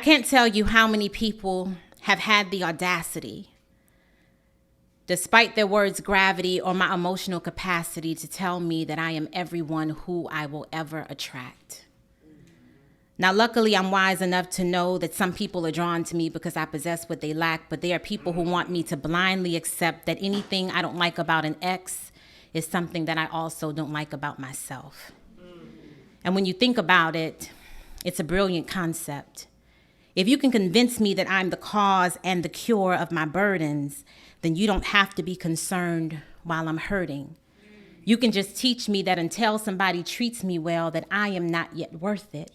can't tell you how many people have had the audacity, despite their words' gravity or my emotional capacity, to tell me that I am everyone who I will ever attract. Now, luckily, I'm wise enough to know that some people are drawn to me because I possess what they lack, but there are people who want me to blindly accept that anything I don't like about an ex is something that I also don't like about myself. And when you think about it, it's a brilliant concept. If you can convince me that I'm the cause and the cure of my burdens, then you don't have to be concerned while I'm hurting. You can just teach me that until somebody treats me well, that I am not yet worth it.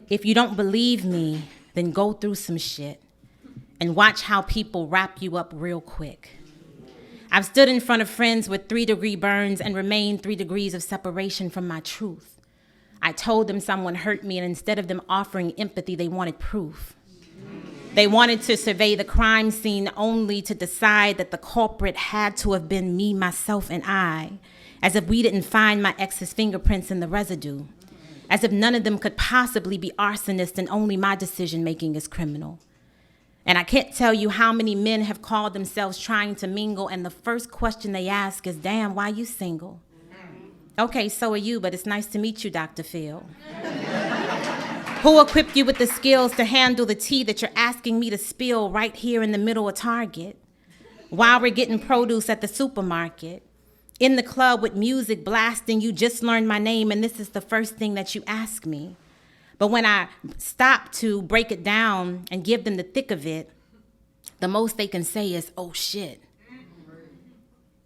If you don't believe me, then go through some shit and watch how people wrap you up real quick. I've stood in front of friends with 3-degree burns and remained 3 degrees of separation from my truth. I told them someone hurt me, and instead of them offering empathy, they wanted proof. They wanted to survey the crime scene only to decide that the culprit had to have been me, myself, and I, as if we didn't find my ex's fingerprints in the residue, as if none of them could possibly be arsonists and only my decision-making is criminal. And I can't tell you how many men have called themselves trying to mingle, and the first question they ask is, damn, why you single? Okay, so are you, but it's nice to meet you, Dr. Phil. Who equipped you with the skills to handle the tea that you're asking me to spill right here in the middle of Target, while we're getting produce at the supermarket, in the club with music blasting, you just learned my name, and this is the first thing that you ask me. But when I stop to break it down and give them the thick of it, the most they can say is, oh shit.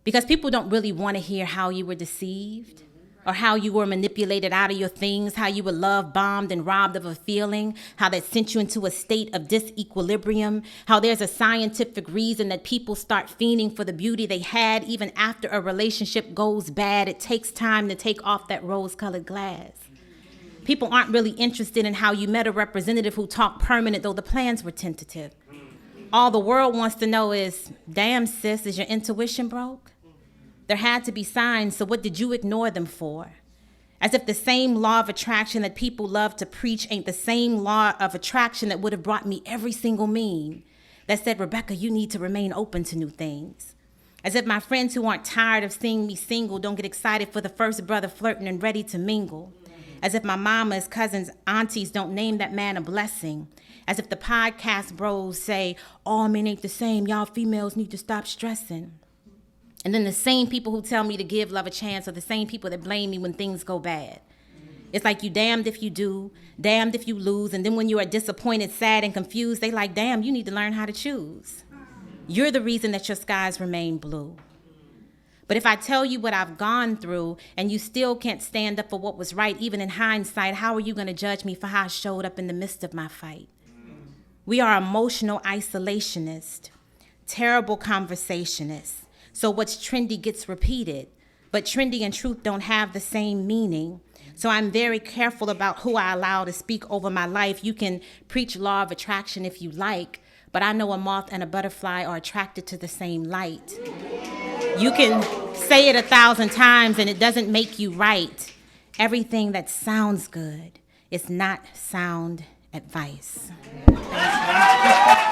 Because people don't really want to hear how you were deceived or how you were manipulated out of your things, how you were love bombed and robbed of a feeling, how that sent you into a state of disequilibrium, how there's a scientific reason that people start fiending for the beauty they had even after a relationship goes bad. It takes time to take off that rose-colored glass. People aren't really interested in how you met a representative who talked permanent, though the plans were tentative. All the world wants to know is, damn, sis, is your intuition broke? There had to be signs, so what did you ignore them for? As if the same law of attraction that people love to preach ain't the same law of attraction that would have brought me every single meme that said, Rebecca, you need to remain open to new things. As if my friends who aren't tired of seeing me single don't get excited for the first brother flirting and ready to mingle. As if my mama's cousins, aunties don't name that man a blessing. As if the podcast bros say, all men ain't the same, y'all females need to stop stressing. And then the same people who tell me to give love a chance are the same people that blame me when things go bad. It's like you damned if you do, damned if you lose, and then when you are disappointed, sad, and confused, they like, damn, you need to learn how to choose. You're the reason that your skies remain blue. But if I tell you what I've gone through and you still can't stand up for what was right, even in hindsight, how are you going to judge me for how I showed up in the midst of my fight? We are emotional isolationists, terrible conversationists. So what's trendy gets repeated, but trendy and truth don't have the same meaning. So I'm very careful about who I allow to speak over my life. You can preach law of attraction if you like, but I know a moth and a butterfly are attracted to the same light. You can say it 1,000 times and it doesn't make you right. Everything that sounds good is not sound advice. Thank you.